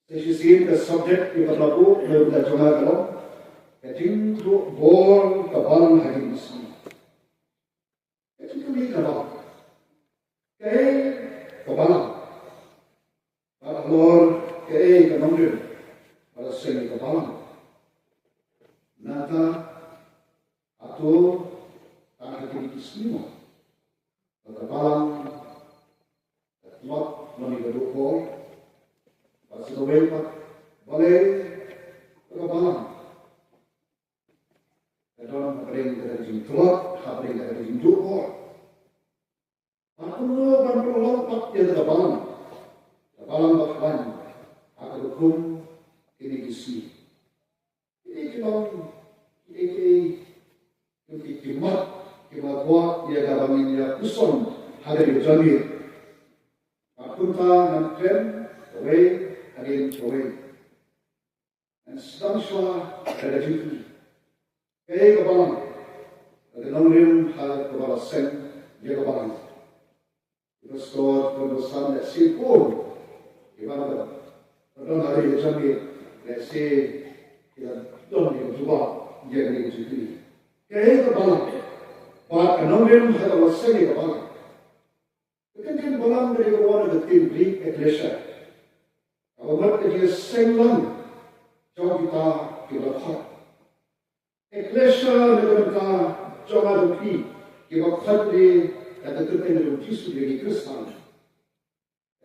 Sisi the subject kita laku kita coba kalau keting tu bol kabalan hari ini. Keting tu ni kabalan. Kabalan. Kalau kabalan pada seni kabalan. Nata atau tak hari ini semua. Kabalan buat menikah bol. Pasal boleh kabalan. Dalam kering dari jingkrak, kering dari jingkrak. Aku kan berlompat di kabalan. Kabalan bakalan aku hukum ini kisi. Ini kimat buat dia kabalan dia kuson hari jamir. Aku tak nanti away again away. And Staniswa ada jitu. Kabalan. Ada nombor hal kabalan sen dia kabalan. Kita store perusahaan yang sipur. Gimana? Pada hari jambi, let's say kita don't juga dia ni jitu. Kabalan. But nombor hal kabalan sen dia kabalan. Kita kabalan dari kawasan detik beri eklesia. Umat dia senang jauh kita hak. Eklesia mereka jauh lagi kita hak di ada terkena Yesus dari Kristus.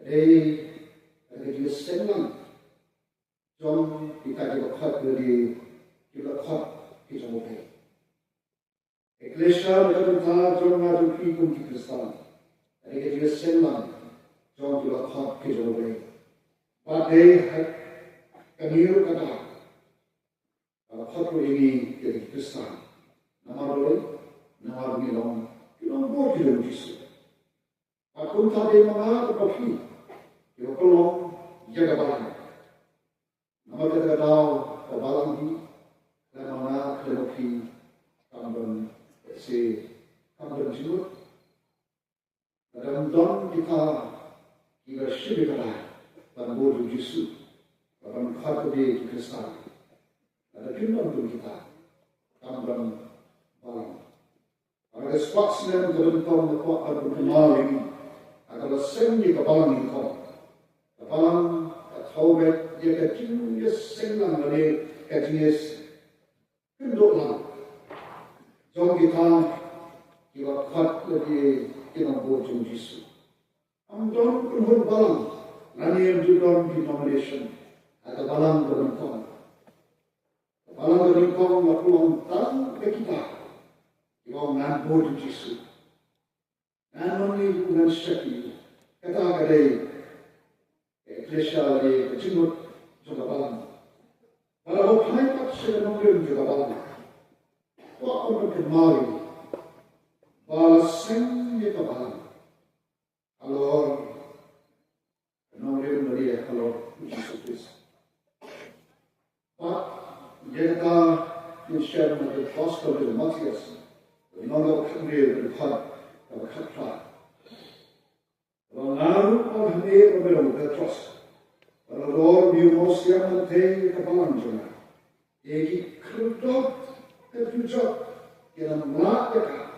Dia senang jauh kita hak dari kita hak kita boleh. Eklesia mereka jauh lagi kita Kristus. Dia senang jauh kita hak kita boleh. Pada kamiru kata, kalau ini jadi Kristen, nama milong boleh kita Yesus. Aku tadi mana terpakai, kita kolom jaga balang. Nama kita tahu balang ini, dan mana terpakai kamban jumut. Dalam don kita sibuk kata. Dan bodoh Yesus, dalam hati dia Kristus. Ada firman tu kita, kamran balang. Ada spasian dalam tahun depan ada kenal ini, ada sengi kabalan ini kau. Kabalan tahu dia kecil dia senang dari kecil kenduk lang. Jom kita hati dia kita bodoh Yesus. Amdon pun balang. Nani yang juga denomination atau balang berengkong. Balang berengkong lakukan tang ke kita. Yang nampu di Yesus. Namun ini bukan syaki. Kata kadai eklesia di kecimut juga balang. Kalau haikat sebenarnya juga balang. Kau akan kemari. Balaseng dia balang. Kalau kalau Yesus Kristus. Pak, jika kita share dengan gospel dengan Matius, menolak kembali berkat berkat. Kalau naru orang ini berbeda berkat. Kalau Lord Yesus yang nanti kebalan juga, jadi kerja kerja yang melakukan.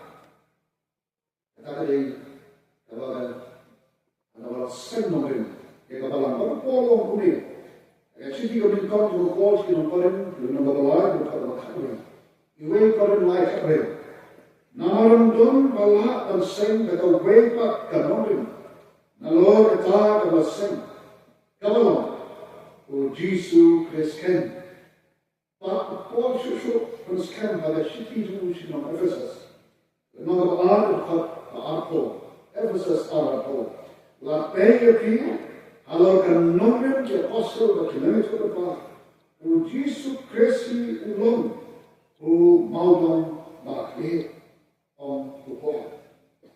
Tadi kalau senang Jika dalam berpolong kuning, actually kami kau tu kau sih nampak nampak balai nampak keren. Iwe keren lain keren. Namaran don balai dan sen kata wepak kanonin. Nalor kata kata sen. Kabalong. O Yesus Kristus. Pak Paul susu Kristus pada situ sih nama Efesus. Nama Arto. Efesus Arto. Lapai yang kalau kan nomor ke apostol bagaimana itu apa? O Yesus Kristus ulung, o maudon bakli om kupon.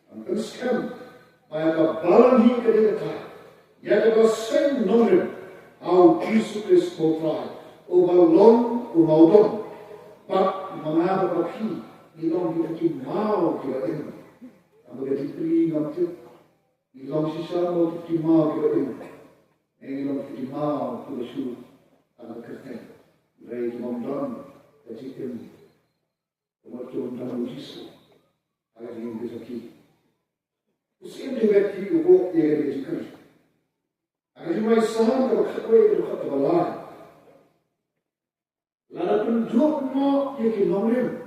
Angkat sekarang, bayar balang hingga dia kata, ya kita sen nomor, o Yesus Kristus kopra, o balong, o maudon, bak mana bakli, ilong kita kimau kita ini, kamu jadi beri ngambil, ilong sisa mau kimau kita ini. England die mau to the shoe aan de kerken. Wij die dan dat ik hem omdat je dan Jesus. Hij ging dus aqui. O sempre vai ter o bom e ele de Cristo. A gente vai saber o que foi do que lá. Lá na penjor mo e que não lembro.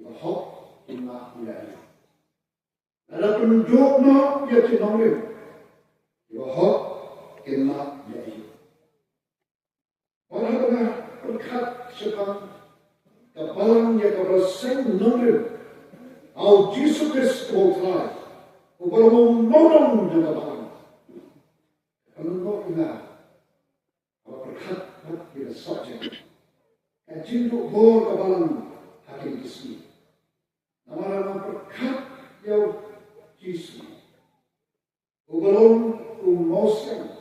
O hop in na mulher. Lá na penjor mo e que não lembro. O hop in na mulher. Olha na o kat sepan da balang e que você não lembro. Ao Jesus Cristo voltar, o balão não de balang. Kalau não ingat, kalau berkat pada subjek, cinta bor ke balang hakim Kristi. Nama berkat yang Kristi. O balão o mosen,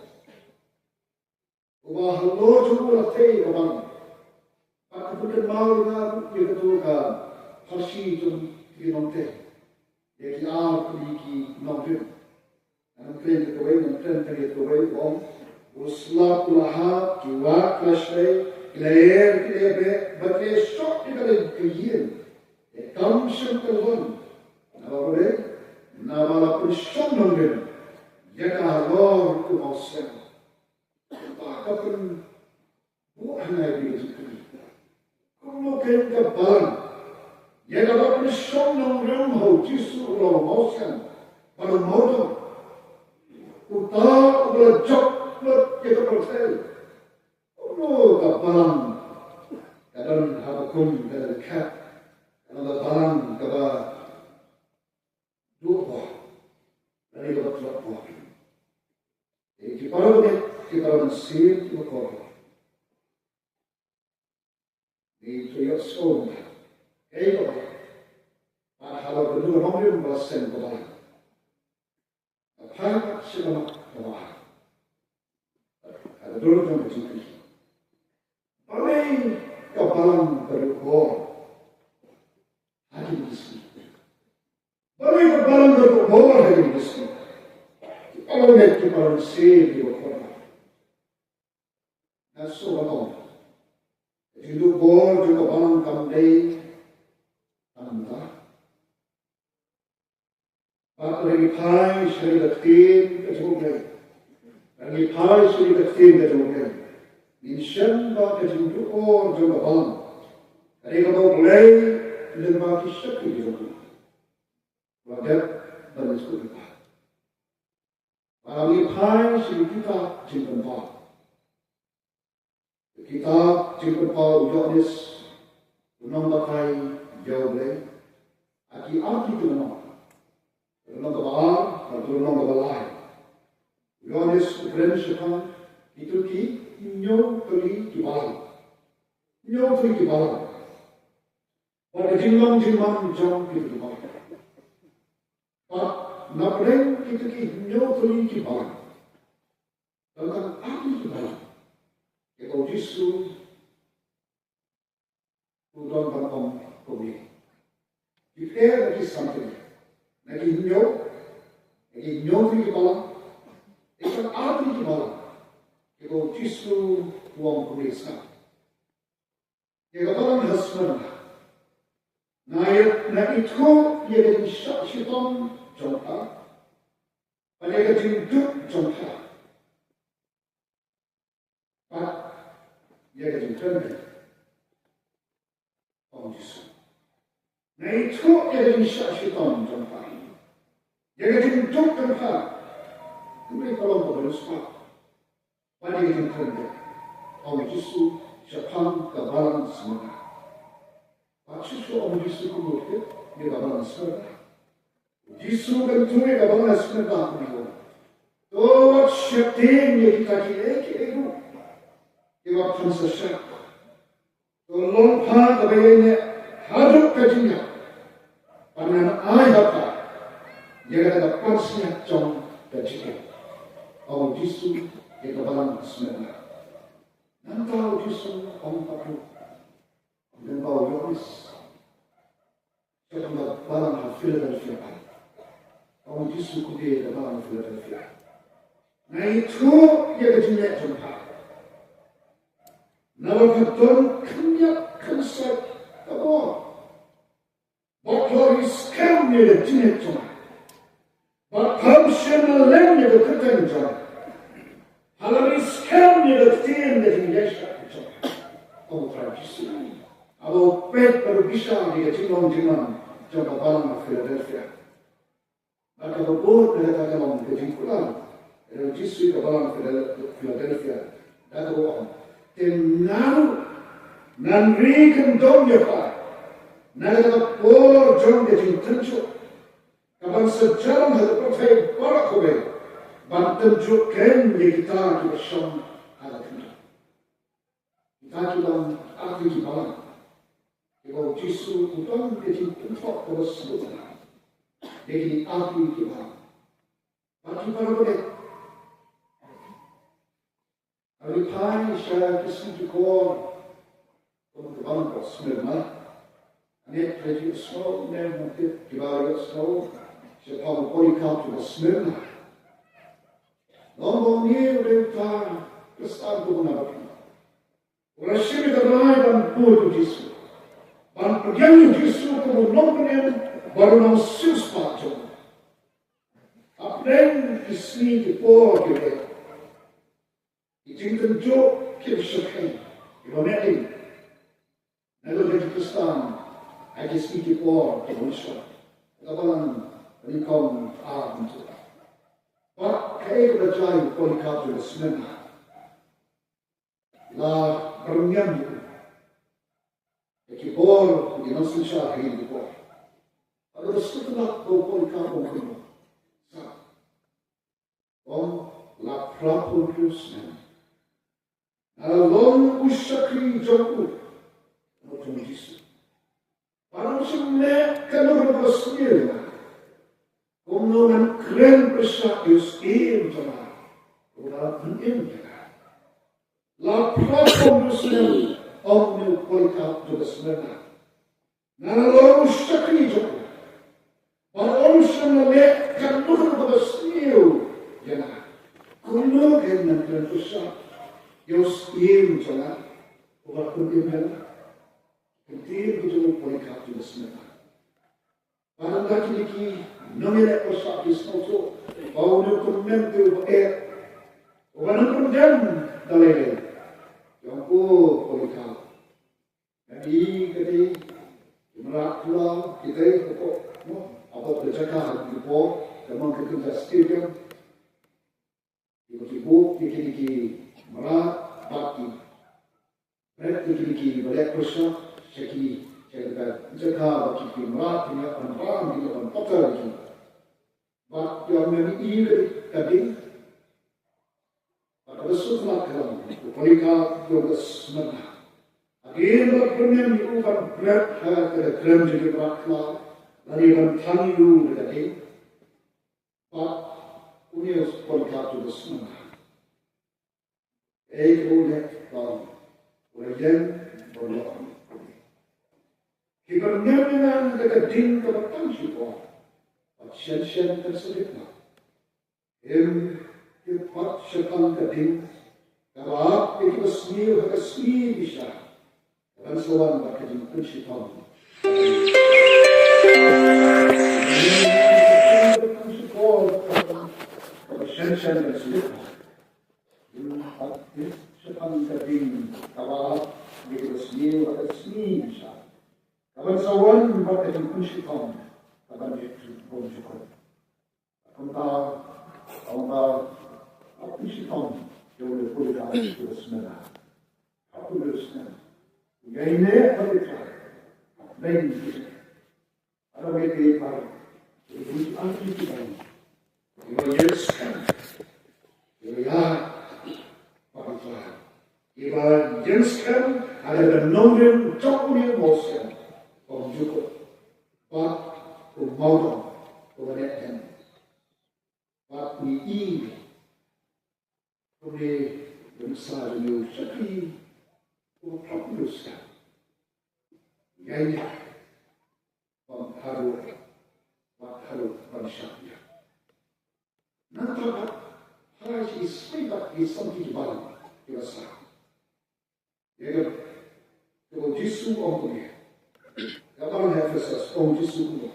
o bahalo cuma latih ke balang. Aku pun mau dengar dia kata farsi tu. Que não tem. E que há que não tem. Não tem que correr, não tem que correr. Bom, o slap lá, que o ar clashe, ler que leve, bater só de cada dia. É tão sempre bom. Não vai, não vai por só não ver. Já que a lor que você, para que buah na vida. Como que é bom. Ia dapat bersong nang ramau Yesus orang mausan pada maudam. Utar berjok ia bertel. Oh kapalang kadang habakum kadang kat kadang balang kaba dua dari dapat dua. Kita nasir kita kau. Ini tujuan sekolah. Ego, para hal berdua nomor belasan kebalan. Apa sih kebalan? Ada dua yang berjumpa. Paling kebalan berdua hari ini. Paling kebalan berdua hari ini. Kalau net kebalan sih di bawah. Nasu apa? Jadi bor juga kebalan kandai. Lagi pai seri datin kecuali, lagi pai seri datin kecuali. Insya Allah kecuali orang juga bang. Dari kalau mulai lebih kisah kecuali. Wajar dan sekolah. Lagi pai seri kita jemput. Kita jemput Yohanes nomor kai jauh lagi. Aki tu nama. Dalam kebalan atau dalam kebalan. Yohanes berensyakan itu ki nyo kali kebalan. Nyo kali kebalan. Pada jimlang jam itu kebalan. Pak napreng itu ki nyo kali kebalan. Dalam apa kebalan? Kalau Yesus udah berkom komi. Jika lagi sampai. Lagi nyo fi kepala, ikan api kepala, kalau justru uang pemirsa, jika orang hasman, na itu ia jadi syaitan contoh, pada ia jinduk contoh, pak ia jadi tanda, orang Yesus. Na itu ia jadi syaitan contoh. Jadi untuk tempat, kemudian kalau berdosa, pada yang terjadi, orang Yesus siapkan kebalan semua. Maksud orang Yesus kemudian dia kebalan semua. Yesus kan tu dia kebalan semua begitu. Tuh syaitan yang kita itu, dia akan sesat. Tolong pak kebayanya hadap kajinya, panen ayat. Dia kata pasnya jom dan cikgu. Orang Yesus dia kebalan semua. Nanti orang Yesus orang pakai dan bawa Yohanes. Dia kebalan Philadelphia. Orang Yesus dia kebalan Philadelphia. Na itu ia kejenak jumpa. Nawa betul kenyak kensat kabo. Bakori skam ni kejenak jumpa. Bakam siapa lem ni kejenak jumpa. Halami skam ni kejenak jumpa. Oh tradisi. Abo pet berbisa di jinong jumpa balang Philadelphia. Maka berbut mereka dalam kejingkulan. Jisu ke balang Philadelphia. Dan berbohong. Tenang. Nanrikan dom ya pak. Naga por jom kejing tencu. Kapan sejarah ada percaya para kowe. Banten juken di kita syam ada tentu. Kita dalam arti balang. Kalau Jisu utang kejing tentu terus sebutan. Jadi arti kita. Arti para kowe. Alipai saya kisah jukor untuk bangsa Smyrna. Anet kerja Smyrna mungkin kibari Smyrna. Siapa Polycarp juga Smyrna. Nombor ni udah kesal tu benar. Orang sini terlalu dan bodoh Yesus. Dan pergian Yesus kamu nombor baru nama sus patron. Apnen kisni di por kita. Ijingkan jo kirshakhen. Ibametin. Nalo dari Kristan. Ada sedikit por kemunsha. Kabalan rikam untuk. Pak kaya berjaya Polycarp juga Smyrna. La berniam itu. Ekipor di Nusantara hari itu. Ada setelah Polycarp mungkin. La propria Smyrna. Along usakri jauh, macam Yesus. Para musuhnya kalau bersedia, kemudian keren besar Yesus jalan, orang jalan. La propria Smyrna, orang Polycarp juga Smyrna. Along usakri jauh, para musuhnya kalau bersedia, jalan. Kemudian keren besar. Deus ia jalan, orang pun ia jalan. Ketika kita Polycarp juga Smyrna. Pada lagi lagi, nomor persat di semua bau ni komentu orang pun dan dalil. Yang Polycarp. Jadi kita merak pulang kita apa bercakap di port, teman kita stadium. Ibu kiki merak baki. Mereka kiki balik persat. Seki, jika baki merak ini akan barang ini akan kotor lagi. Bak yang ini tadi, pada sesuatu kalau Polycarp juga Smyrna. Akhirnya pernah diubah berat ke dalam jadi beratlah, lalu yang tangguh tadi. Bak Unius Polycarp juga Smyrna. Boleh tahu, boleh boleh. Keberniagaan dekat din kebetulan siapa, siapa tersedekah. Cepat sepan ke din, kalau itu kesmi bisa. Dan seorang berkejim prinsipal. Siapa tersedekah. Sepan ke din, kalau itu kesmi bisa. Kapan sawan buat itu prinsipal, kapan itu prinsipal. Kalau prinsipal, jauh lebih baik itu Smyrna. Aku berusaha. Ini apa itu? Lain itu. Ada bagi para itu anti kita. Ini Yesus kan. Ini para Tuhan. Ini Yesus kan ada nomor coknya bosnya. Juga, Pak, Umar, Tuhan, Pak ni boleh besar ni sekali, Pak Musa, Yaiya, Pak Harut bangsa dia. Nanti hari Giêsu ông cũng nghe các bạn hãy phải ông Giêsu cũng nghe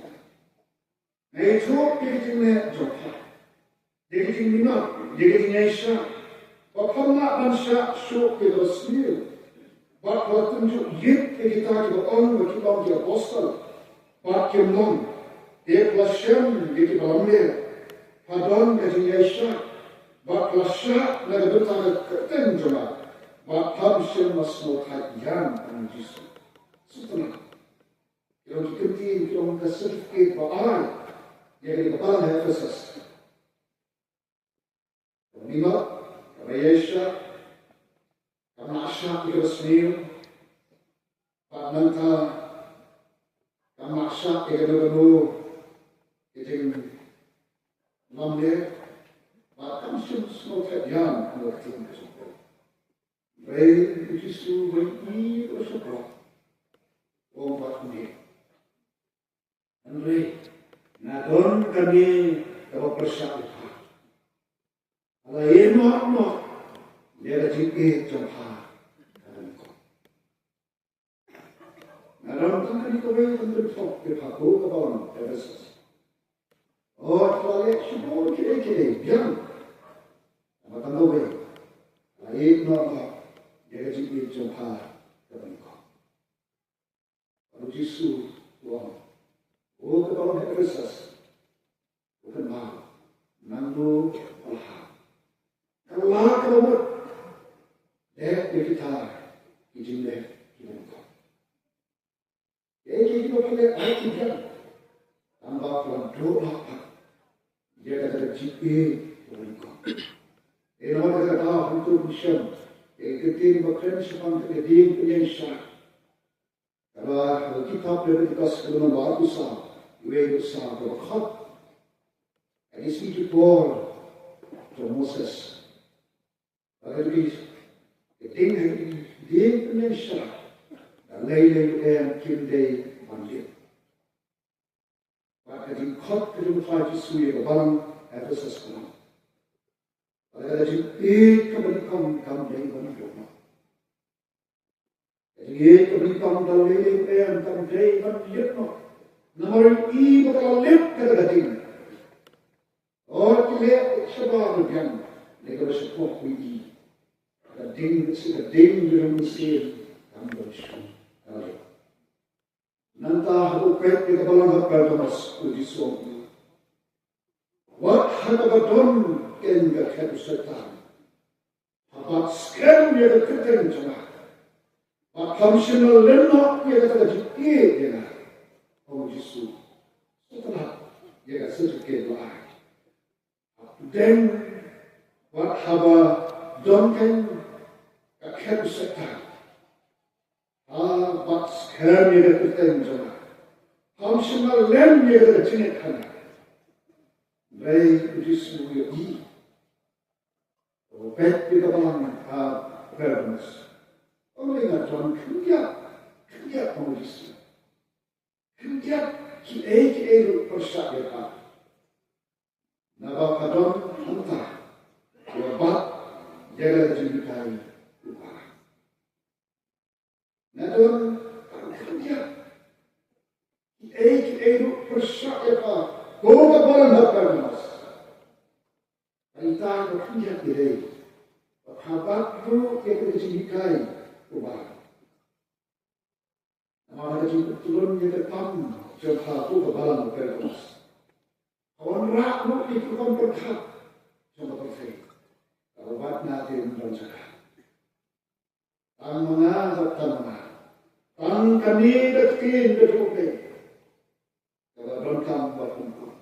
ngày trước cái chuyện này trong phải cái chuyện này cái chuyện này sao và phong lạc ban sa số cái đó xíu và họ tin chú giết cái kita cái ông và cái ông cái apostle và cái mong để plasem cái balam này Padon cái chuyện này sao và plasa là cái ta cái tên cho mà và tham xem mà số thay yan ông Giêsu Setelah kalau kita pergi kita certificate bahan yang di kepala Efesus. Kelima, Yesus, kama asya ikasmil, pananta, kama asya ikadagano, iting namne, kama semua yang mengerti itu. Baik itu baik itu semua. Ông Phật cũng vậy. Anh ơi, na don kami kalau bersatu. Kalau ini mau dia jadi jompa. Na don kami kau untuk sok berpaku kawan Efesus. Oh, kalau semua kira biang. Apa tahu be? Kalau ini mau dia jadi jompa kawan. Kalau Yesus Tuhan, oh kepada Efesus, bukan mahu, nandu Allah. Kalau Allah kamu, kita izin kita. Jadi kita boleh ayat tiga, tambah dalam doa apa, dia kata jipi mereka. Ini nama kata untuk mission, ketika berkata sepanjang kedim penyelesaian. Kalau kita berdekat dengan batu sah, ibu sah berkat. Ini sedikit Paul, Moses. Kalau dia penyelesaian, dan lain-lain yang kindai mandir. Maka di kot kedua Yesus yang barang Efesus kamu. Kalau dia kebenaran kamu dari mana? Jadi kebenaran dalam ini yang kamu dari mana lihat no, nama ini bakal lihat kata kating. Orang lihat sebab yang negara sekolah ini, kating dalam mesin kamu bersih. Nanti aku pet kita balang apa damas uji suami. Wat haba don kenga ketu setan. Haba skem ya keteng cuma. Fungsional lemah dia kata jadi dia nak, oh Yesus, setelah dia kata sedikit doa, dan buat haba donkan kakek setan, buat sekarang dia kata enjoy, fungsional lem dia kata jenis kana, baik Yesus dia di, oh bet kita balang bermus. Orang ingat Tuhan kerja penulis. Kerja kita persyaratan. Nabak kadon hantar. Wabat jaga jadikai upah. Nadon kerja kita persyaratan. Boga balan hafal mas. Kita kerja kita. Habat tu kita jadikai. Ubah. Nama kita turun kita tam jumpa tu kebalan berkelas. Kawan rakyat itu kan berkat jumpa perfect. Kalau buat nanti menjaga. Tang mana, tang kami dekin berjumpa. Kalau berkam berkumpul.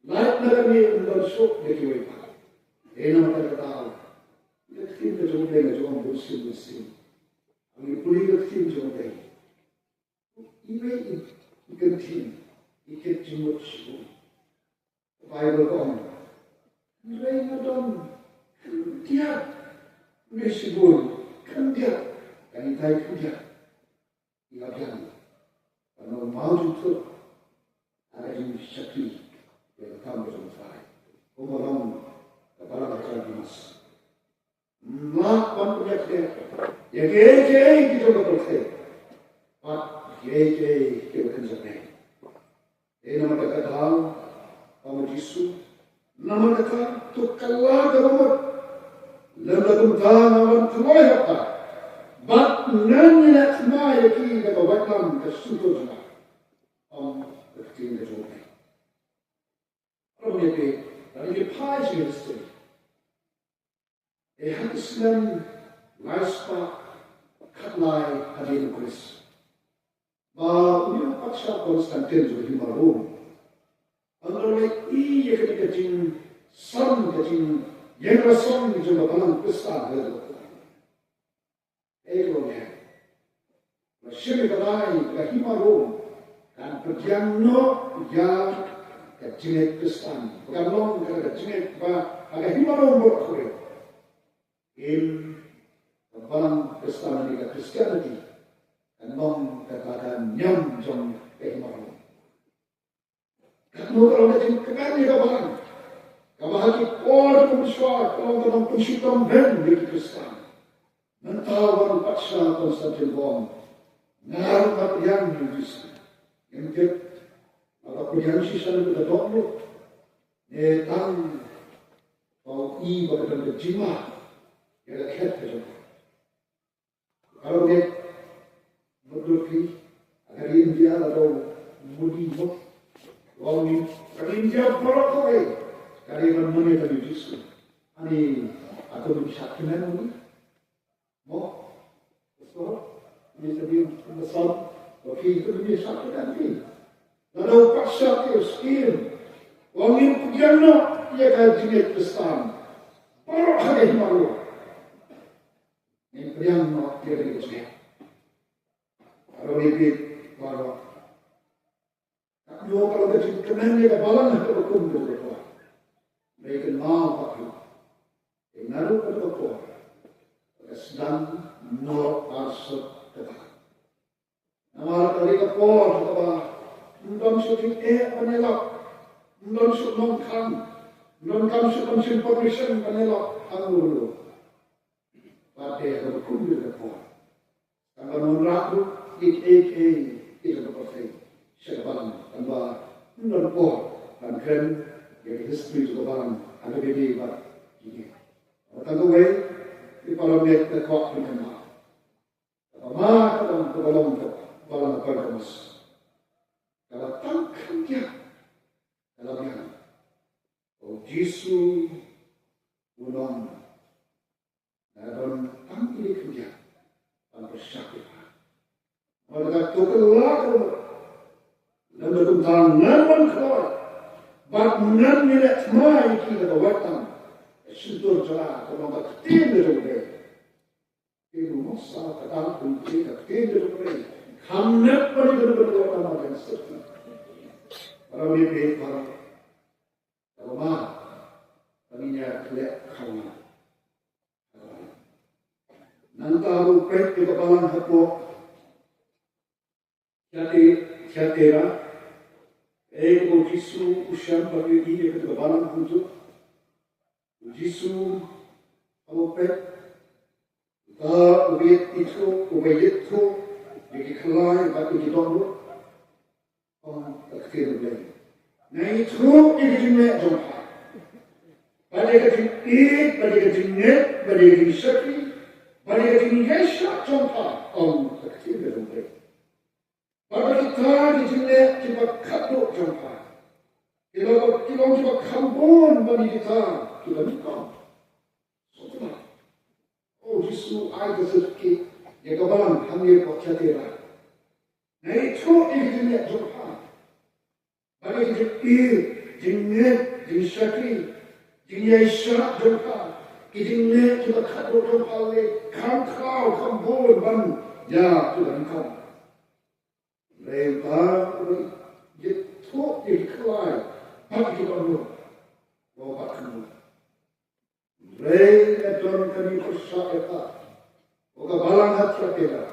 Lain kami bersyuk dekiwai. Ini kita tahu. Dekin berjumpa dengan bersih. Ang ipulihot kim jomday. Ibe ikantin, ikatjimot sibu. Bible ko ang. Ibe nga doon, kandiyak. Ibe sibu, kandiyak. Kanitay kandiyak. Ilagyan. Ano maudit ko. Ada yung syakli. Yung tambah ng fay. Umarang kapalang kajagimas. Mak pampunyat dia. Yang kita berkata, kebekenjaan. Nama kata Paman Yesus, nama kata tu kalah gamut, lemah kumtang awan tuai apa, bat nanya semua yaki dapat wakam kesuatu juga, berarti kesuatu. Orang ni dari pai sih mesti. Hati Islam laispa katlai hadir Kris. Union Paksa Konstantin juga himarum. Antara ia kecing sam kecing yang rason juga balang besar betul. Egonya. Masih berai himarum kan perjangno yang kecing besar. Bukan long kecing agak himarum boleh. Balang besar ni Kristianiti. Nong katakan nyam jom kehimaran. Kalau kalau macam kekali kawan, kawan hati orang bersuara, kalau dalam pensyukuran ben di Kristen, mentawan paksa Konstantin Bom, ngaruh yang Yesus, yang ket, atau yang sisa itu dah dulu, netang, kau iba dalam kejima, yang ket macam. Kalau dia Berdiri, agar India atau Mudi Bok, orang India berapa kali, kali mana tadi Yesus, ani atau bisa kenal Mudi, Mo, so, ini tadi besar, tapi itu bisa kenal ni, lalu paksa ke skin, orang ini pujiannya ia kan jenis besar, baru hari malu, ini yang nak dia dari sini. Kalau lebih baru, kalau kita kenal dia balang itu hukum betul. Mereka nampak itu, naru betul. Sedang nol asal tetap. Nama kali kapor tetap. Mungkin syuting panelak, mungkin syuting non syuting permission panelak anggur. Pada hukum betul. Kalau menerapu itu seperti sekarang tanpa menolak dan keren yang history juga barang ada beda bar ini. Tanpa way di parlimen tekok di mana. Apa dalam kebalam barang perkamas. Kalau tangkap dia dalamnya. Oh Yesus ulang dan tangkap dia tanpa sakit. Mereka tukelah dan bertentang namun keluar. Bahkan milik mai kita kawatan sudur celah kalau tak tiada juga. Itu masa kadang pun tidak tiada juga. Hamnet pun itu berdoa nama yang seperti. Para mimpi para lama kaminya kelak kawan. Nantaru pek di kepala hapok. Kiatera, ego Yesus usian bagi ini ketika balang untuk Yesus apa kita ubet itu jadi kelai bagi kita dulu tak kira lagi. Nah itu jenis jompa. Pada ketika pada ketika sakti, pada ketika Yesus jompa tak kira lagi. Bapa kita di sini kita kato jumpa. Kita coba kambun bagi kita nikah. Soalnya, oh Yesus ada sedikit yang kawan hamil percaya. Nah itu di sini jumpa. Bagi kita jenis sakti, jenis syak jumpa. Jenis kita kato jumpa le kambun ban ya kita nikah. Mereka itu dikelai bagi kita dulu, bawa kamu. Mereka tuan kami percaya, bawa balang hati kita.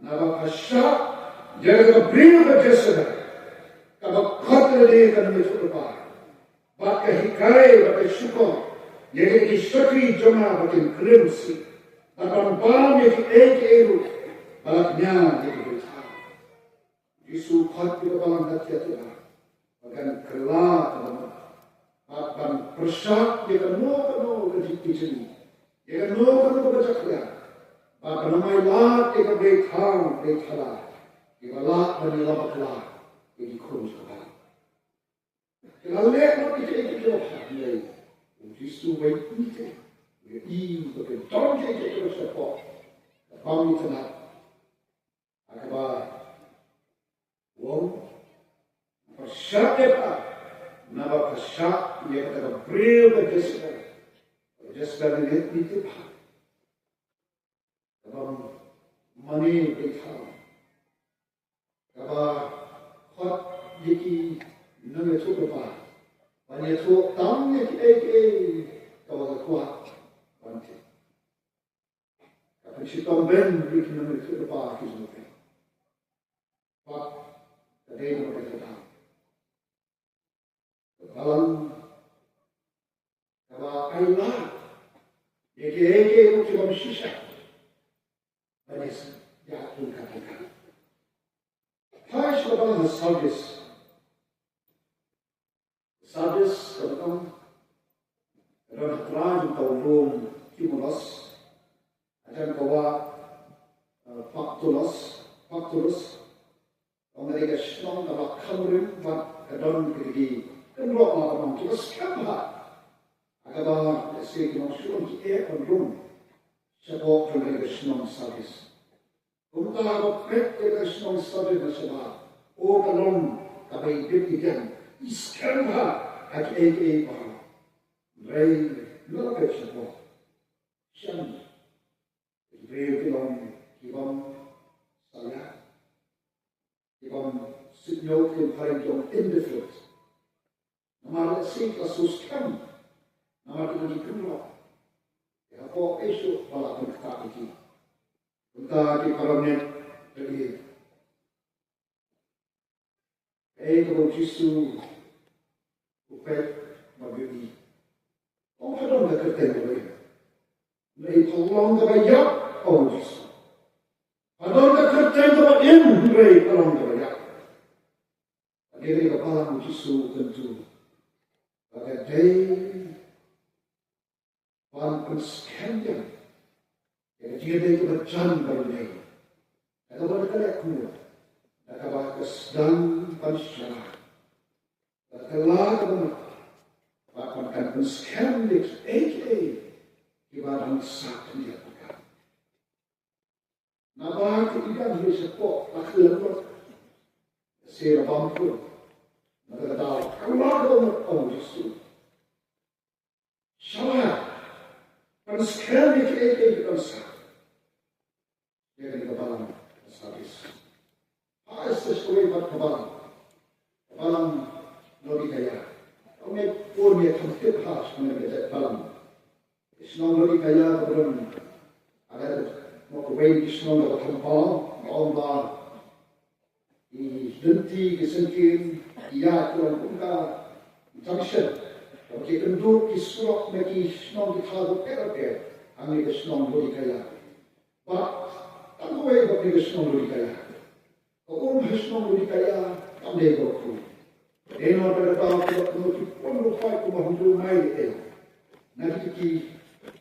Nama kasih jaga beri berjasa. Kalau kau tidak kami berdoa, baca hikai, baca syukur, jadi kisahki jomah baca kremsi, baca bam yang itu, balaknya jadi berita. Yesus khat kita balang hati kita. Bahkan kelak dalam akan persyak dia kan no ke sini. Dia kan no ke bercakap. Bahkan namai lat dia kan berthang. Dia lat menilai kelak. Dia kurus kelak. Kalau lihat kita jawab. Yesus baik kita. Dia bagi dong kita support. Kami tenang. Akabar. Wong persyak apa? Naba persyak dia kata bril berjasa ini itu apa? Kalau mani beritahu, kalau hot jadi nama itu apa? Banyak tu tamu yang kalau kuat bantu. Kalau si tomben jadi nama itu apa? Kisah apa? Tadi mereka tahu. Kalau Allah, dia cuma sisa. Banyak jatuh katakan. Hai sebab Sabis tentang Raja Taurum Timulas, akan kawa Factulus. Mereka senang dalam kamurim buat kedon pergi kenrok lawan kita sekarang agar sekian suruh kita konrum sebab mereka senang sabis. Untuk apa mereka senang sabis nasabah? Oh kalon tapi demikian sekarang akhirnya mereka lepas sebab siapa mereka kiban saya. Ibang signal yang paling jauh indifferent. Nama sih kasus kami, nama kita dikenal. Ya, kau esok malah berkata ini. Entah di parlimen lagi. Kalau Yesus upet bagi orang kadang tak kerja boleh. Mereka tolong tak banyak orang Yesus. Kadang tak kerja tak mereka tolong tak banyak. Dia kepala Yesus tentu. Pada day walaupun sekian yang dia berjalan berdaya. Kalau berkata kuat, kalau kesedang pansyarat, kalau akan sekian ibadah satu dia bukan. Napa kita bisa kok akhirnya saya bangkit. Mereka tahu kalau Yesus salah dan sekali kita salah dia kepala sabis harus sesuai dengan kepala logika kami pun tempat khas mengenai kepala Islam logika belum ada mau kawin Islam atau tempat Allah denti kesenkin ia tuan pungka junction okey kendur kisrok bagi Islam dikharu terapi kami Islam logika Pak tahu bagi Islam logika kau Islam logika kami berku Eno terdapat penutup pun lupa itu bahagia mai nanti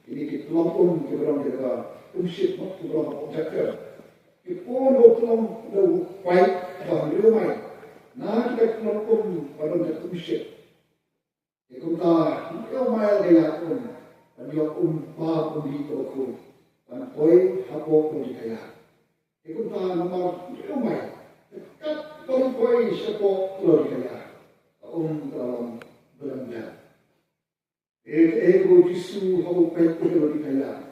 ini kita lampun keberam kita umsip keberam objektif kita pun lupa bahagia mai nanti kita lampun pada umsip kita mai dia pun dia umpah undi toku dan koi hapok logika kita nama mai kat koi sepok logika dalam belanja. Ego Yesus hau pet puluh dikaya.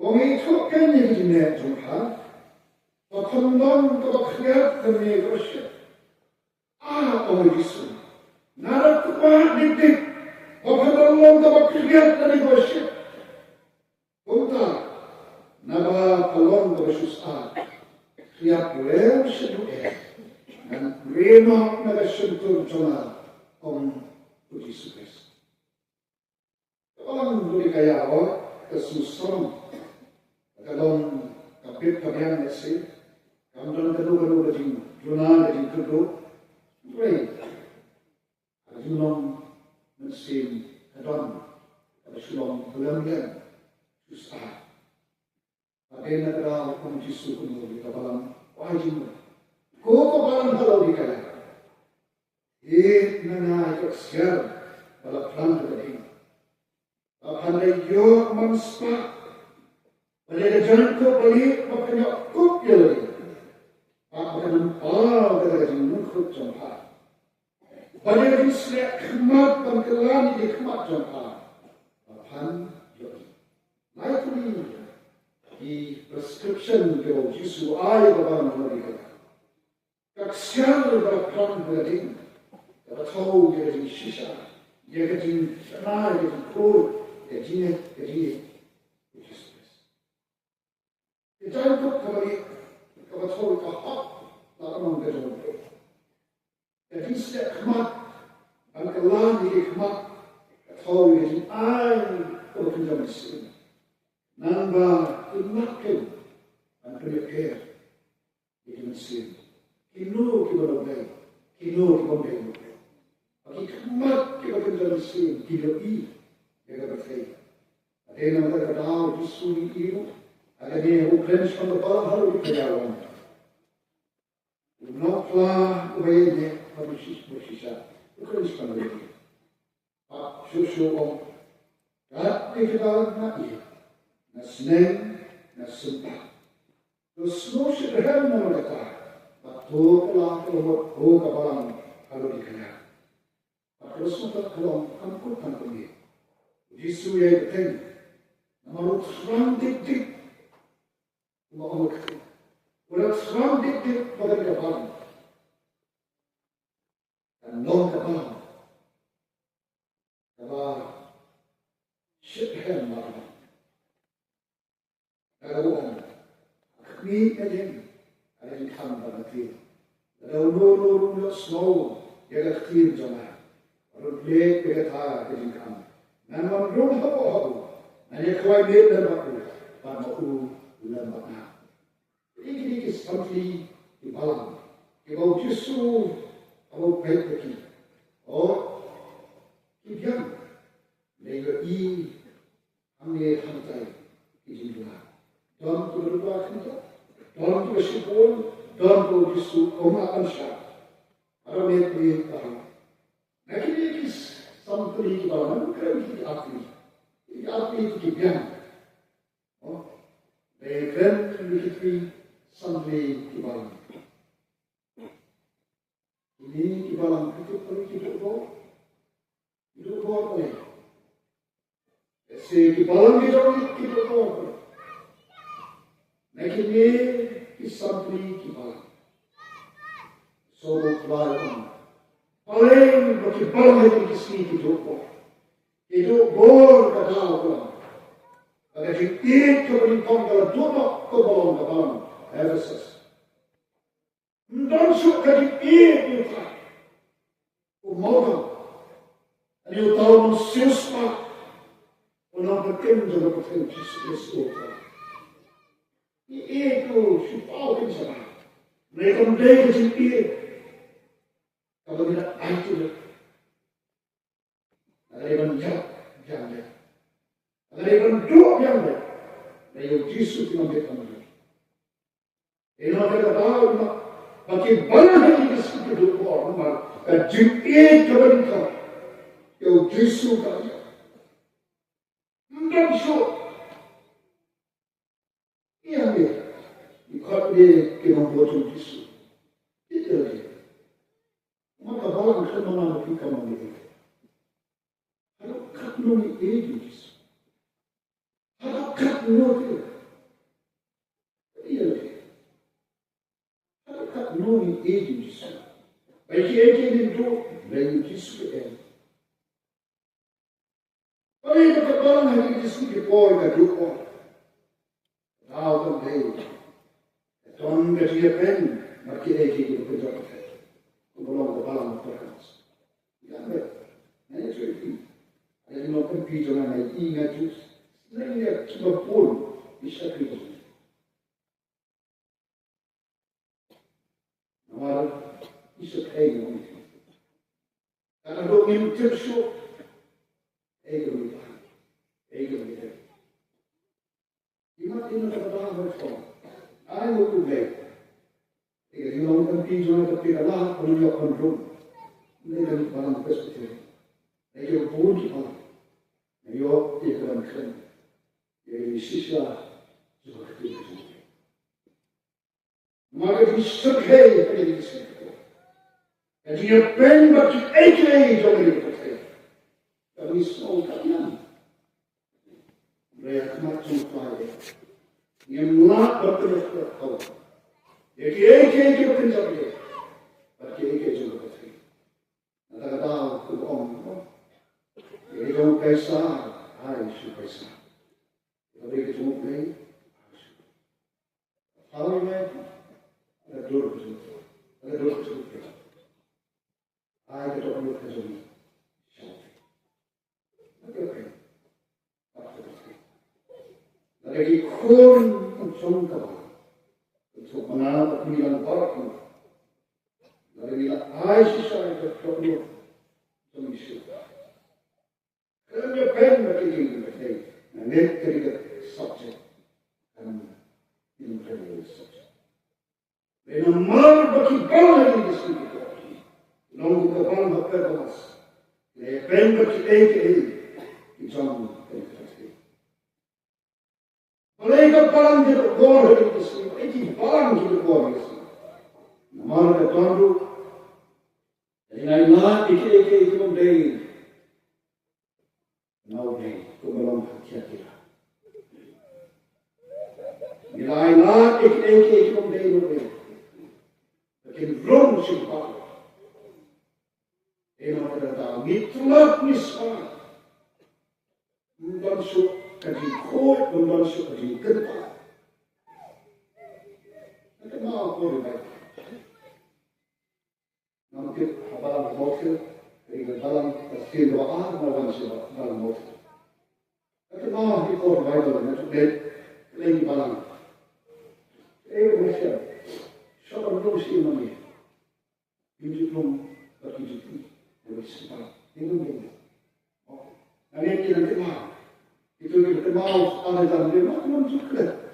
Orang itu kan yang jenak Tuhan. Pertolongan kebahagiaan demi bersyukur. Orang Yesus. Nara kuat didik. Pertolongan kebahagiaan demi bersyukur. Untuk nara pelong bersyukur. Siap boleh bersyukur. Dan rema nagasuntur jona om Yesus Kristus. Orang boleh kaya kesusahan dalam kapit kabian nasi, kamu dalam kedua jing Jonah dari kedua, baik. Julong mesin kadon, ada sulong bulan-bulan susah. Ada negara hukum jisu kuno di kapalan wajib. Kau kapalan halau di kaya. Nana ikut siar pada plan tadi. Pandai yo manspa. Pada jalan kau balik makanya kau pilih. Apa nampak kata jangan kau jumpa. Pada risek khidmat dan kelani di khidmat jangka. Bahan yogi. Naik ini di prescription ke Yesus ayat bahan mereka. Kaksian berperan berding. Kalau tahu dia jadi sisa, dia jadi kenal, dia jadi kur, dia jadi Yesus. Kita itu kembali kalau tahu kahak, tak akan berjumpa. Jadi setiap khidmat, al-Quran di khidmat, tahu yang ay berkenaan Islam. Namba imakin dan penyekir di Islam. Kino kibalabay, kino kibalabay. Bagi khidmat berkenaan Islam, kiloi yang berfay. Ada yang berkata disuri itu, ada yang Ukraina sepanjang hal di kerjaan. Noklah kebayanya. Bersisa, bukan sepanjang. Pak Susu tapi kita nak ia, nak senang, nak sempat. Terus semua sederhana mereka. Betul lah kalau kapalan kalau dikenal. Terus mereka kalau angkutkan kami. Jisu yang penting. Nama serang dik-dik. Allah kata. Orang serang dik-dik pada kapalan. Non kapal, kapal syekhan malam. Kalau kami aja ada yang kamar nanti. Kalau nuru snow jaga kiri jangan. Kalau lek jaga thar jadi kamar. Nama rumah apa? Nanya kau lek dan apa? Pamu ulang mana? Ini seperti di malam. Kalau justru kalau baik lagi, kian, mereka ini kami hantar izin Tuhan. Dalam tu berubah kita, dalam tu bersipun, dalam tu justru koma ansya. Ada mereka tahu. Nak ini sampai di bawah, bukan di api itu kian. Mereka begitu sampai di bawah. Ini di dalam hidup roh boleh. Di dalam hidup roh boleh. Nakini isampli kibala. Sobo kibala. Paling bagi balang hidup kisih hidup roh. Hidup bor kadal roh. Ada hikit keberintang dalam dua kebalang kabalang. Everses. Dan suka diikat umat ini tahu siapa orang berkenaan dengan berkenaan Yesus itu supaya kita mereka menjadi sendiri kalau tidak itu ada yang jangan ada yang dua yang dari Yesus yang mereka ini mereka tahu bagi banyak yang disebut orang jumpa kebenaran yang Yesus kaya. Dan so, ia ni, ikat dia kemampuan Yesus. Itu dia. Maka balang kemana kita menjadi. Kalau kat nuni Yesus, kalau kat nuni, ia dia. Nuni Yesus, bagi itu bagi Yesus kan. Kalau itu kebalan hari Yesus dipoi kaduk, tahu kan dia. Tuhan berjaya kan, maki itu berjaya. Kebalan terus. Ya ber, nanti cuci. Ada lima pergi jangan lagi ingat tu. Sebenarnya cuma pun bisa kerja. আমার ঈশ্বর এই নয় karena dong yang tersu এইগুলো Imat ini kata mereka, I want to play. Ini orang kan pinjam tapi Allah punya kontrol. Ini kan barang perspektif. Ini yang pun kita, ini yang kita lakukan. Ini sisa juga kita. Maka ini sebagai ini sebagai. Jadi yang pen bagi AKA jangan dipakai. Kami semua kalian. Mereka macam apa? Yang nak berterus Jadi AKA juga penjabnya. Bagi AKA juga betul. Ada tahu orang. Jadi orang pesa, hari pesa. Tapi kita mau play. Kalau ini ada dua betul. Ada dua betul. Hari kita perlu kerja. Okay. Lagi kurun contoh untuk mengenal pemilihan orang. Lagi Aisyah saya perlu semisi. Kerana pen bagi ini, net kerja subjek dan ilmu subjek. Dengan mal bagi bala ini disini. Nunggu kapan bakal balas. Pen bagi AKA exam peneliti. Mereka barang di luar itu semua, itu barang di luar itu. Nama Tuhan itu, dengan Allah itu memberi, naudai kebelang hati. Dengan Allah itu memberi, tapi belum sempat. Ini adalah mitulak misal, membantu kaji kod, membantu kaji kerja. Nanti mau kau lihat. Nanti balang motor, dengan balang hasil doa, balang motor. Nanti mau kau lihat nanti lagi balang. Macam siapa belum sih mami? Ini belum berkijut. Itu nanti mau. Itu kita mau ada dalam dia macam suka.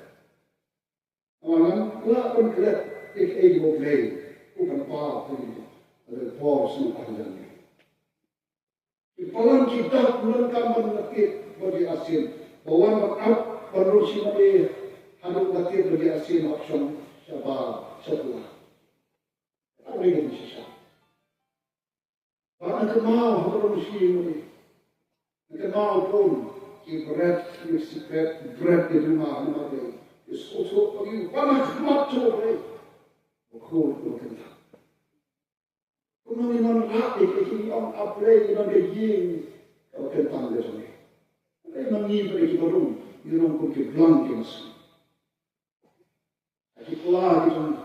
Orang pula pun kerja ego play, bukan apa pun ada force yang ada ni. Kalau kita bulan kaman nakit bagi asin, bawa makap perusi mati hanuk nakit bagi asin option siapa setelah. Apa yang bisa? Bahkan kemau perusi mati, kemau pun berat, berat di rumah mati. Itu bagi banyak macam ni. Bukan. Kalau memang hati kita orang apa yang begini, kalau tentang dia ni, memang ni bagi baru, orang pun kebelang kemas. Jadi keluar itu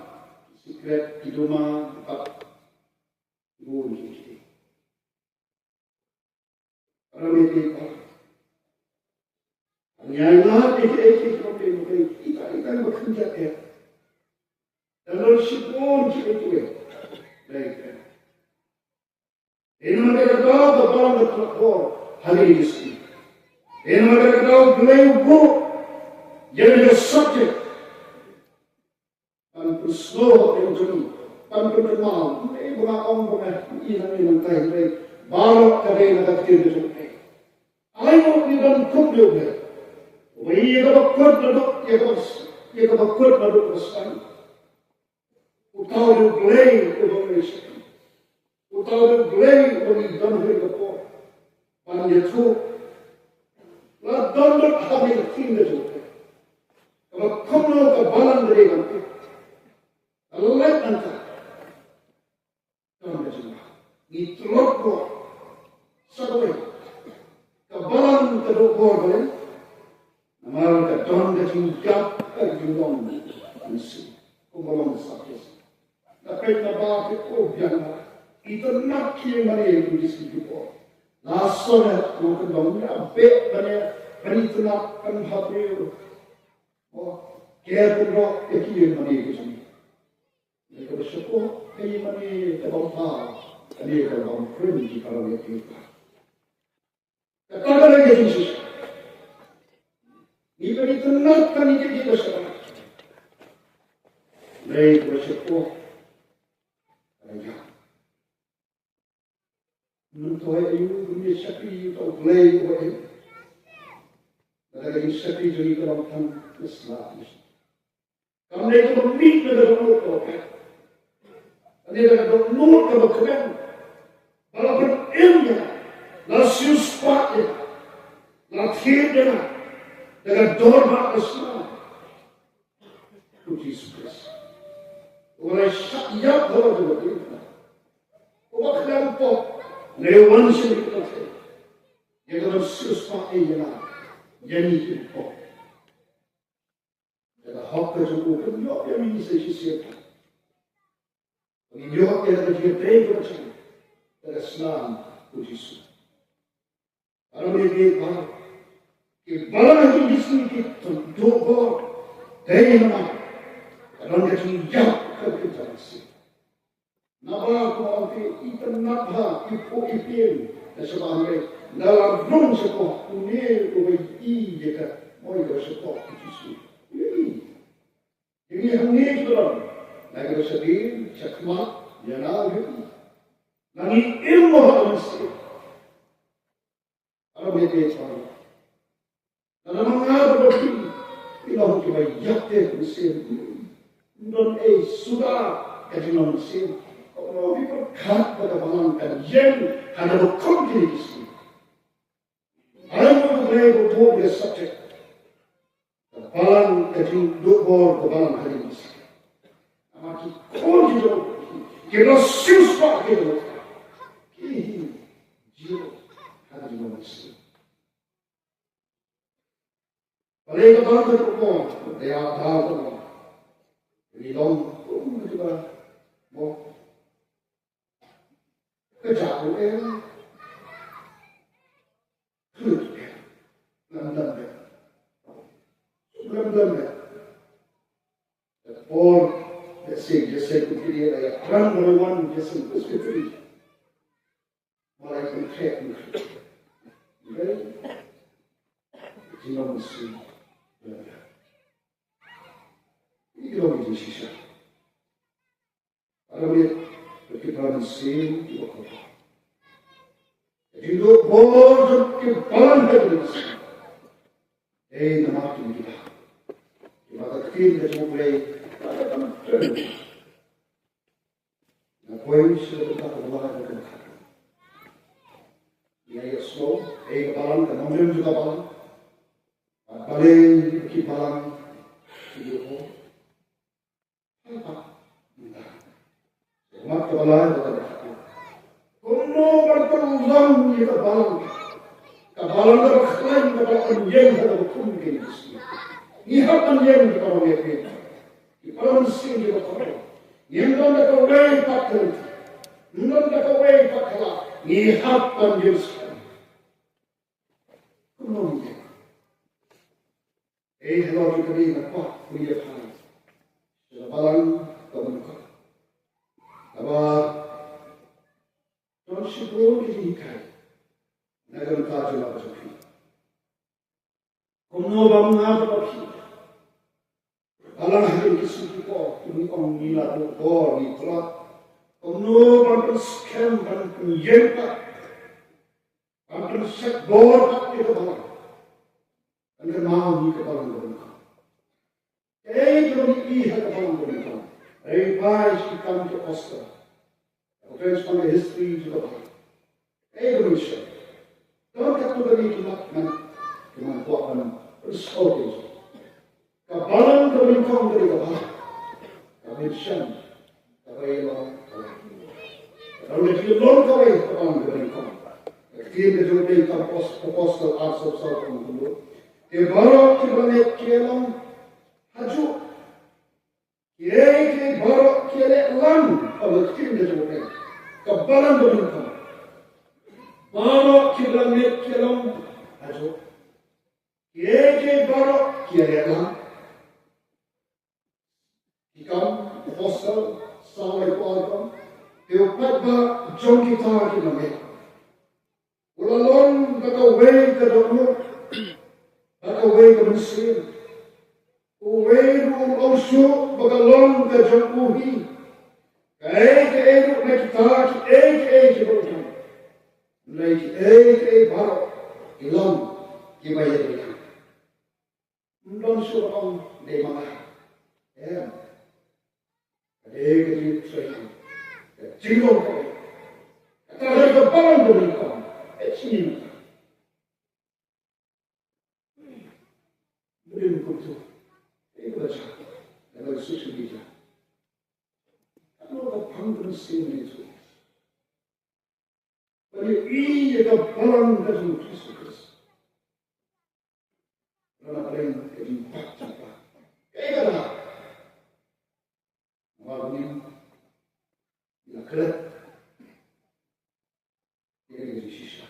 secret di rumah tak boleh jadi. Kalau mereka Nyala itu problem kita bekerja ya. Dalam sepuluh itu ya. Baik. Ini mereka tahu bahwa berkor hari ini. Ini mereka tahu beliau jadi subjek. Tanpa slow yang jeli, tanpa kenal. Ini bukan orang ini baik. Baru ada yang ada kerja jadi. Ayo kita kumpul. Ia dapat kuat besar. Utau dia blame Indonesia. Utau dia blame bagi damai kapal. Panjat tu, lah damai kami tinggal tu. Kalau kamu ke balan dari nanti, Allah nanti, kamu semua. Itu loko, sahaja. Kebalan kedua boleh. Amal keton kecinta kejulong nasi, kumulong sakit. Tapi nabah itu biar itu nak kiri mana itu di situ po. Nasonnya mungkin dongnya be mana itu nak kan hati. Oh, kaya pun kiri mana itu sini. Mereka bersyukur kay mani tabang pa, ani tabang prim di parang yakin. Katakan lagi Yesus. Ni beri tenatkan ini kita semua. Lei bersyukur. Ayah. Nuntuai ayu dunia sapi atau lei buat. Ada yang sapi jadi dalam tan Islam. Kami itu memilih dalam mulut. Kami dalam mulut dalam kemen. Walaupun ilmu, nasius paknya, latihnya, dengan dormat Islam. Puji Yesus. Oleh syiap dalam dua kita. Orang kelompok lewan sendiri kita. Yang dalam nasius paknya, jadi itu. Ada hak kecukupan, yang ini saya siapkan. Menjawab yang ada juga berikut dari Islam, puji Yesus. Kalau mereka ibarat itu di sini kita doa dari nama, kalau mereka jauh kita masih. Napa kau itu napa ipu dan sebagainya dalam belum sekolah dunia ubah jika mau sekolah Yesus. Ini hanya dalam lagi sedih, cakap, jangan itu. Lagi ilmu manusia. Kalau mereka tahu, kalau mengapa berarti ilah kita jatuh manusia. Dan sudah jadi manusia. Kalau kita berkat pada balangkan yang ada berkonti di sini. Ayam mereka berbuat dia subjek. Balang jadi dua balang hari ini. Amaki kau juga kita susah kita. Kini jiwa hari manusia. Kalau kita berdoa, dia tahu. Jadi dong, juga mau kejauhan, lambat. Or जैसे कुछ लिए या रंग भगवान जैसे उसके फिर मलाई कुछ है जीवन मुस्लिम ini kita bisa sisa. Kalau kita musim itu apa? Jadi itu boleh kebalan terus. Nama kita. Kita kecil kita mulai. Na pois sudah Allah akan ya Yesus, balang dan orang juga balang, baling kita balang, hidup, apa, mak balang kita berkata, kuno berpeluang kita balang, kabalang kita berklaim kita anjing kita berkum kini sini, ihap anjing kita orang yang Kalau mesti kita tahu, yang dalam kawai pakai, dalam kawai pakai, ihap panjang. Kemudian, kalau kita ni nampak punya hal, sebalang kemudian, apa, kalau sebelum dinikah, negara kita juga berjaya. Kemudian bangga berjaya. Alang hari kisah ko, kung ang nila ko ni Clark, kung no bang scam bang yenta, bang set board kita balang, ang mau ni kita balang balang. Kung ni kita balang balang, ay pais kita to Oscar. Friends from the history to the balang. Kung siya, kung katulad ito man kuha ng perspective. Kabalang kami kong dari kabalang. Kami siyang kaway lang kaway. Kalau nagsilong kaway, kabalang kami kong. Nagsilong na dito yung Apostle Acts of South Komulo. Barok kibalit kielang haju. Kiye barok kiele lang. Kalau nagsilong na dito kabalang kami kong. Barok kibalit kielang haju. Kiye barok kiele lang. Ikaw, Apostle, Assalamualaikum. Teopat jom kita kita mek. Ulalon kakaway kadonor. Kakaway kamuslim. Uway rum osyo bagalon kajamuhi. Kae na kita kae bolon. Lai kae baro ilon kibayar. Ndon surong de mana. Jadi saya Cilong kau, kalau kebalan dari kau, sini, beri kutu, itu saja, kalau susu dia, kalau kau panggung sini itu, kalau ini kebalan dari Kristus, kalau kalian keempat cepat, kayak Wagner, la club, il y a des chichas.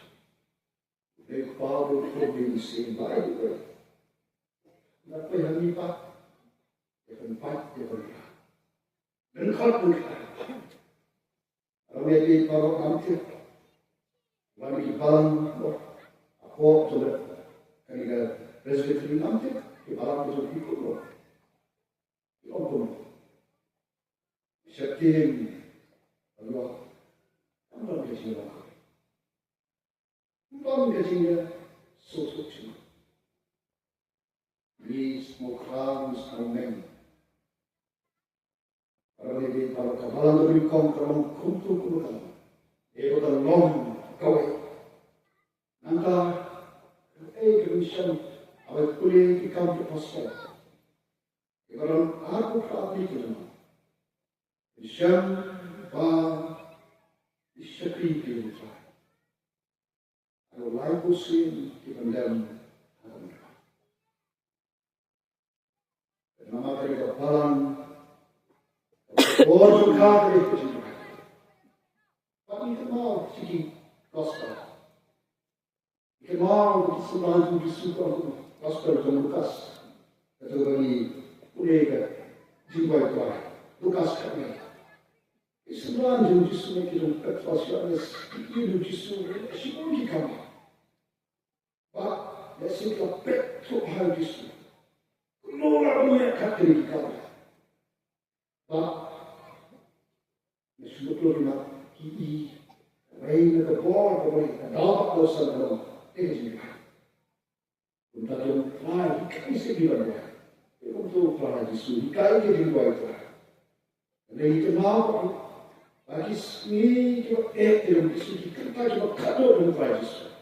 Les paroles de l'Église, n'a pas eu pas, il n'y a pas de pas. Le corps de alors il y a des paroles entières. Là, il parle, à quoi, quand il a respecté l'entière, il parle de ce qu'il faut. Il entend. Syakim Allah Allah kecil Allah kecilnya sosok cuma Please mukram semuanya kalau lebih kalau kabalan dari kaum kalau kuntu kuntu itu kan long kau nanti kemisal awal kuliah di kampus pasal kalau aku perhati tu الشم والشقيق المفرح الله يبصين كبندم nama dari kebalan orang kafir itu tapi itu mau segi gospel itu mau sembahan disuruh gospel itu Lukas itu bagi mereka jiwa itu Lukas kami sembilan jam jisu kita persuasianes itu jisu siapa kami pak dasar pet tu hal jisu Nora punya kaki kami pak jisu tu nak kiri rain ke bawah boleh dapat dosa dalam ini untuk yang lain kami sebilan untuk para jisu kaya jadi buat itu Lagi kenapa? Bagi sini kita dalam diskusi kita cuma kado dengan Kristus.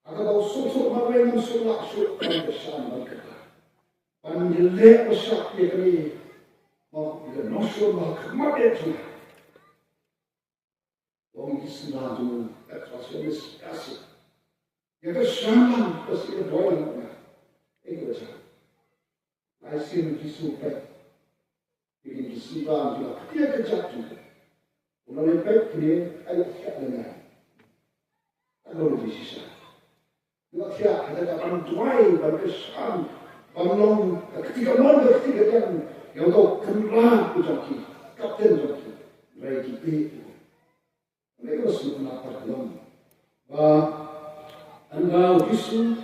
Agar tahu sosok mana yang sudah pada bersama kita. Panjang besar dia kami mau kita nosor mau kemana tu? Orang Islam tu ekspresi kasih. Yang bersama pasti ada orang mana? Itu saja. Masih disukai. Ini disibang juga. Dia kejap juga. Ulang baik dia ayat siap dengar. Kalau lebih sisa. Dia siap ada kapan tuai berkesan. Panolong ketika mana ketika yang kau kenal kejaki. Kapten kejaki. Baik itu. Mereka semua kenapa dalam. Anda Yesus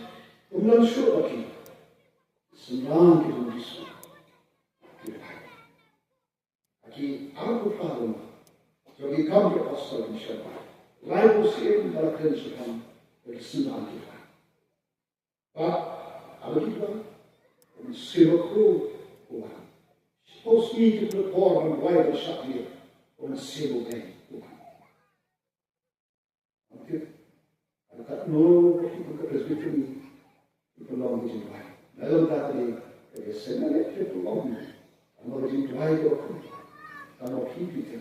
umlan syurga kita. Sembilan kita Yesus. Aki aku tahu. Jadi kami asal insyaAllah. Lain usia dalam kehidupan bagi semua kita. Pak, apa kita? Sibukku Tuhan. Posisi kita orang baik bersama orang sibuk Tuhan. Nanti ada nol kita presbiteri kita lawan di sini. Dalam tadi sebenarnya kita lawan. Kalau di sini itu kalau kita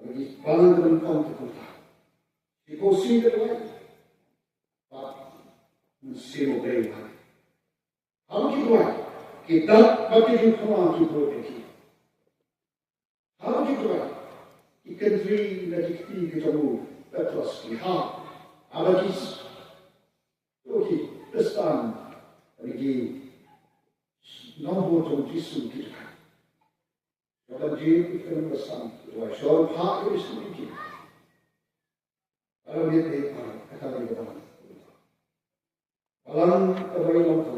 bagi bangga dan kita di posisi kita Pak sibuk Tuhan. How do you like? Kita bagi semua kita beri. How do you like? Ikan tri lagi kita tahu terus lihat. Abadis, okey, testan lagi nombor tu jisu kita. Kalau Pada jin ikan besar, wajah hak itu sedikit. Kalau dia kata dia kata, balang kebalang kau,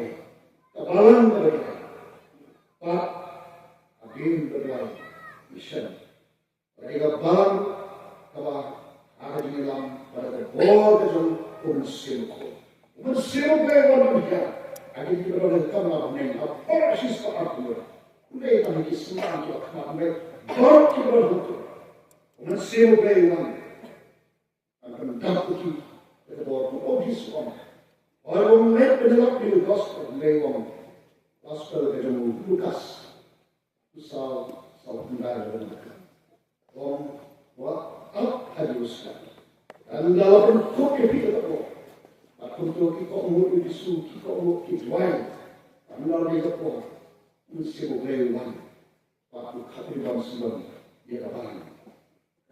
kebalang kebalang, pak, abin berlain, mission. Mereka balang kau, ada di dalam pada kebor kejun unsirku yang berbeda. Ada di dalam kamar ini, apa sih sepatu? Mereka ini semua kita kami berkiblat. Unsirku yang akan dapat kita bawa objis orang. Orang melihat penelak di gospel, mereka gospel kejun Lukas, usah penggara mereka. Orang buat apa haduskan? Dan dalam bentuk kita tahu, bentuk kita umur itu kita umur kita lain. Dalam dia tahu, mesti berlebihan. Waktu kapitan sebelum dia kapan?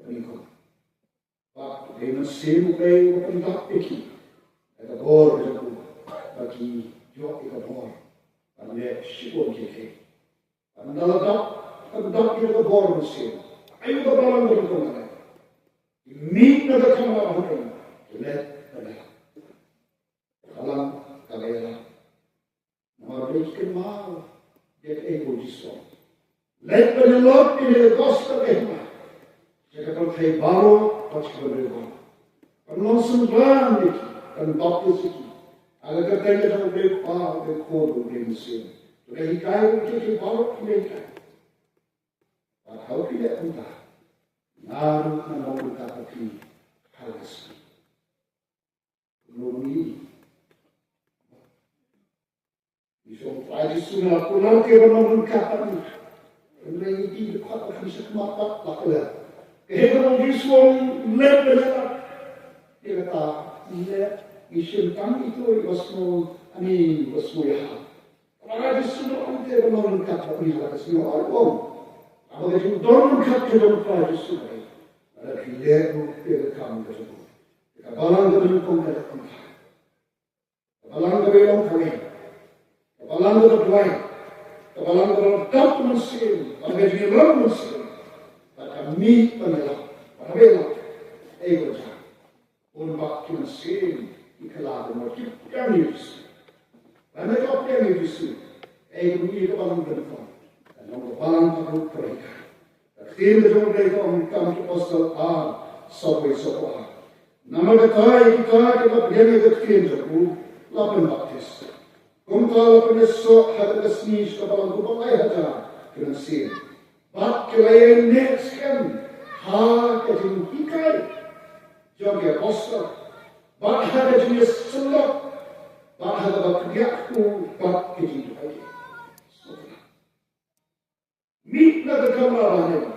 Minggu. Waktu dia mesti berlebihan bentuk iki. Ada bor itu bagi jauh kita bor. Dan dia sibuk jadi. Dan dalam kita bor mesti. Ayo kita dalam bentuk. Meet the camera of him to let the light. Kalam Kavela. Marrikin Mal, get able to swap. Let the Lord in the gospel of Emma. Second Tay Baro, Pachkabri. And Lawson Brand, and Baptist. I look at them of the power, the code of the same. So that he can't take a power to make it. But how can that do that? Naru na mabuta api halas. Numi. Isong pwede suna ako lang kaya mabuta api. Ang hindi ko api sa kumakat lakala. Kaya naman isong level na. Kaya ta, isang kang ito wasmo yaha. Pwede suna ako kaya mabuta api halas. Ako yung doon kapit ng pwede suna. Ada pilihan untuk kami tersebut. Kapalang kami pun ada tempat. Kapalang kami orang kami. Kapalang kami berdoa. Kapalang kami tetap mesin. Bagi jiran mesin. Kami penelak. Penelak. Egoja. Unbak mesin. Ikalah bermotif yang yus. Karena kau yang yus. Ego ini kapalang kami. Dan kapalang kami periksa. Tim the mereka come to Oslo subway so Nama kata kita berdiri di tim itu lapan baptis. Kumtal lapan esok ada kesnis kebalang kupalai ada kena sin. Bak kelayan next kan ketin hikai jogi Oslo. Bak ada jenis selok. Bak ada bakriakku bak ketin itu lagi. Meet na kamera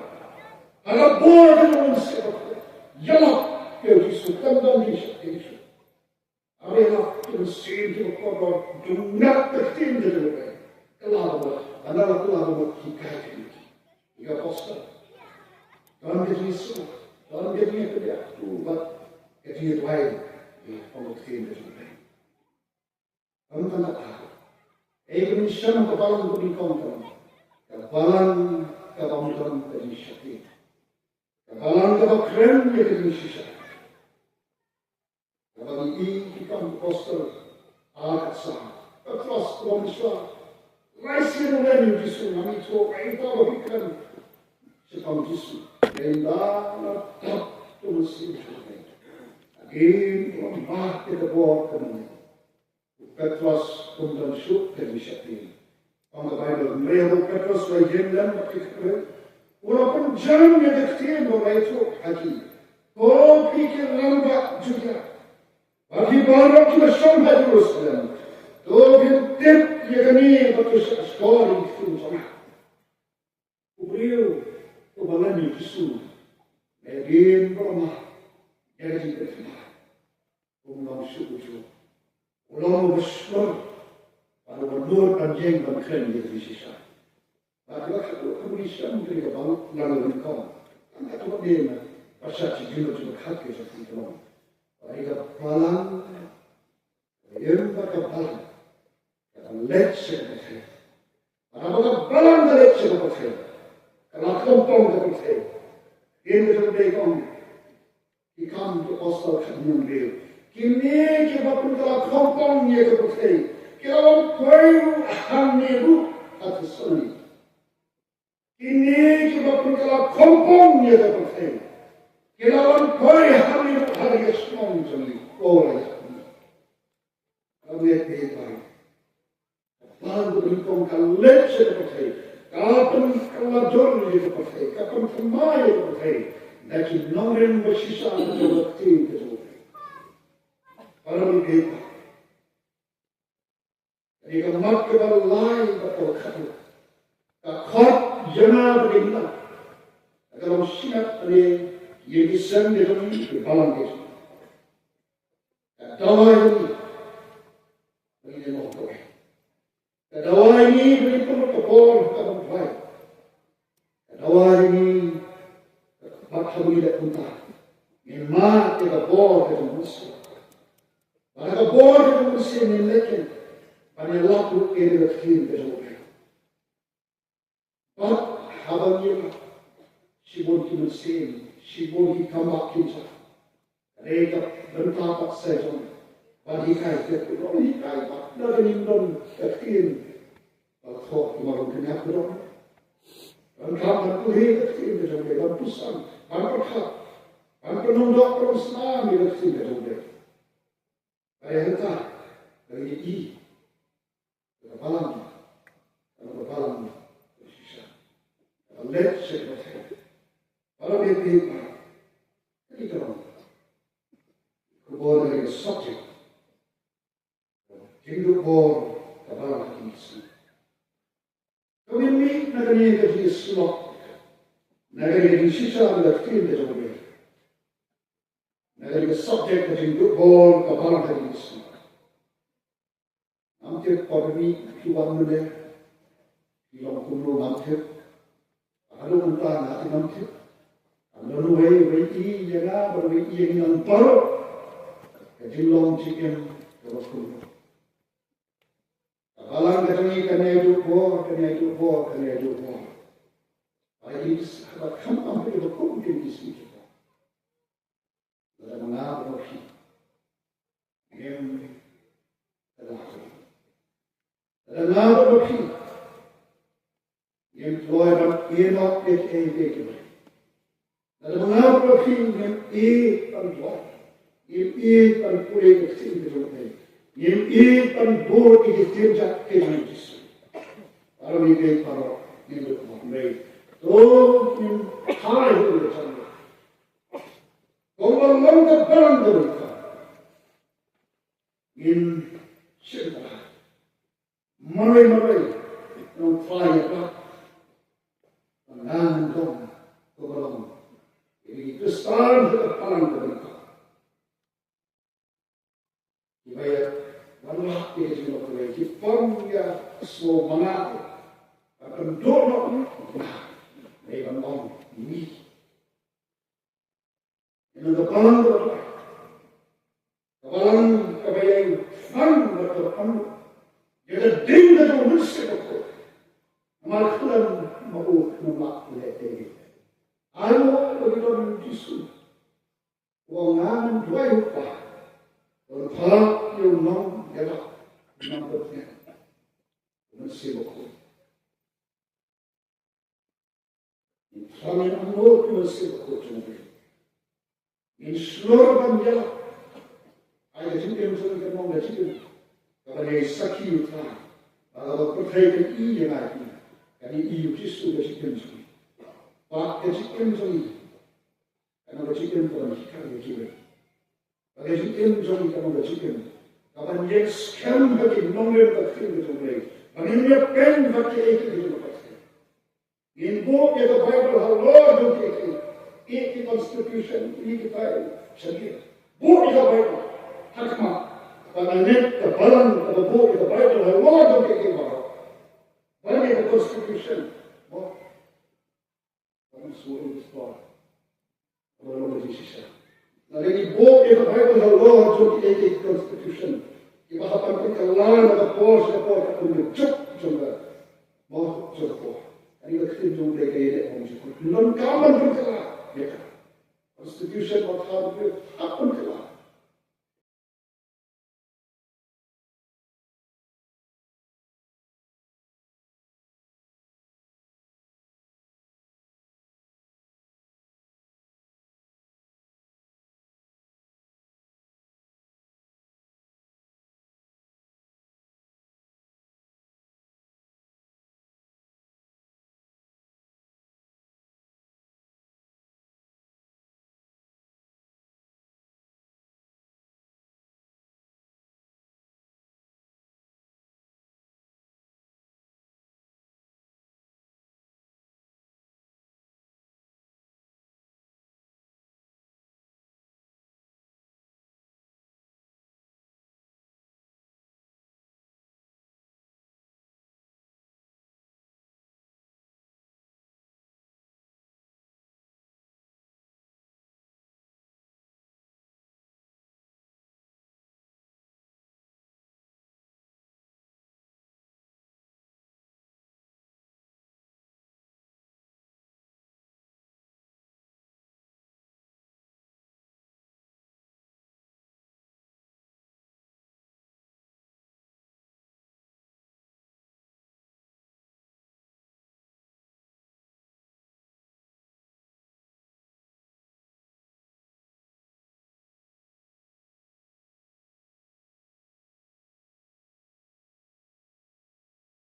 Agak boleh dengan siapa? Jalan ke Yesus, tentang Yesus. Adalah mesin itu kotor, dungat tertim dari mereka. Kelapa, adalah kelapa hikayat ini. Ia poster. Dalam Yesus, dalam Yesus kerja, tu buat kerja lain. Kalau tertim dari mereka. Kamu tak tahu. Indonesia kebalan untuk dikontrol. Kebalan kebangunan dari syakir. Kapalang ka keren ya ke sisa. Kapalang kita poster sa. Terus komiswa. Raisi no lenu disu nami to ai to bikan. Sepam disu. Enda na to musim. Again from back to the board coming. Petros kundan shuk ke mishatin. On the Bible, Mary Petros by Jimdan, but walaupun jam yang dekat orang itu hati, kau pikir lambat juga. Bagi barang kita sampai terus dalam, tu kita yang ini betul sekali itu sama. Beliau kebalan itu, lagi bermah, jadi bermah. Ulang suku, ulang besar, pada berdua panjang berkeren di sisa. Bahawa kemudian mereka bangun lalu mereka angkat tempat dia pasal sejumlah hak seperti itu. Mereka palang, mereka palang, mereka leceh betul. Mereka palang leceh betul. Kalau kompong ke percaya. Ini betul-betul kong. Ikam ke osal kanyang bil. Kini kita pun kalau kompong ye ke percaya. Kalau kau hamil bu atas seni. Kini kita pun kalau kompong ye ke percaya. Kalau kau hamil bu atas seni. Orang kami beritahu. Baru berikut kalau leceh percaya. Kalau jor je percaya. Kapan kemai percaya. Tapi nombor bersisa ada waktu itu. Baru beritahu. Jadi kalau mat kepada lain betul kata. Kakak jana begini. Kalau siap ni yang disem dalam balang itu. Dawai ini begini mohon. Dawai ini begini protokol kamu baik. Dawai ini bakal tidak punah. Memang kita boleh kita musuh. Pada boleh kita musuh ni lekin pada waktu ini berkini berjumpa. But habangnya sibuk kita musuh, sibuk kita makin sah. Mereka bertapak saja. Badikai itu, badikai pak. Dari Indon kecil, kalau kemarin kenyak dong. Bertapak kuih kecil berjumpa. Berpusang, berperhat, berpenunduk perusnam kecil berjumpa. Ayah dari I, kepalang, bersisa. Let sekretari. Kalau dia jadi kalau kepada dari subjek. Hindu bor kabalang kisi. Kami ni nagani kerja slot, nagani kerja sisa ada film berjumpa. Nagani subjek kerja Hindu bor kabalang kisi. Nampak kami kiwan mana, kiwan kuno nampak. Kalau kita nak nampak, kalau wei i jaga, wei i yang baru, kerja long chicken kalau kuno. Alang katanya kena hidup bo. Ayat sahabat kamu hampir berkumpul di sini kita. Dalam mengabar fi, yang terakhir. Dalam mengabar fi, yang keluar enok kita. Dalam mengabar fi yang keluar, yang pulih kecil kita. Yang pun ini tidak kejadian. Kalau ini kalau ini bermain, तो हाँ ही बोले चलो Gonggongan kebarang mereka in cinta marai-marai yang kaya pengangan dong kebarang ini kesalahan kebarang mereka dibayar walau dia juga boleh dipangnya semua mana akan dorong mereka dong ini yang kebarang mereka kebarang kebayang fun berterang jadi ding dari manusia itu maklum mau nama lete ayo begitu menjisu wangan dua rupa berpalang yang nom gerak nampaknya manusia itu kami menurut manusia itu cuma in seluruh banjir ada juga yang mau ngaji kalau dia sakit itu kalau percaya ini yang lagi jadi itu justru kejikan sendiri pak kejikan sendiri karena kejikan bukan kita kejikan kejikan sendiri karena kejikan kapan dia sekarang bagi nomor berkini sendiri bagaimana pen bagi itu sendiri in book ya the Bible Allah juga एक constitution ini kita sendiri. Bukan kita baik, hakmat. Karena net kebalan pada bukan kita baik adalah Allah yang kita bawa. Bagi the constitution, bukan suruh sekolah. Kalau kita sisa. Jadi ini bukan kita baik adalah Allah yang kita constitution. Kita akan berkelan pada pos kita punya cuk juga. Mau cuk. Ani ka tin jong le kay om ji ko lon ka man ko ka ya constitution of how to happen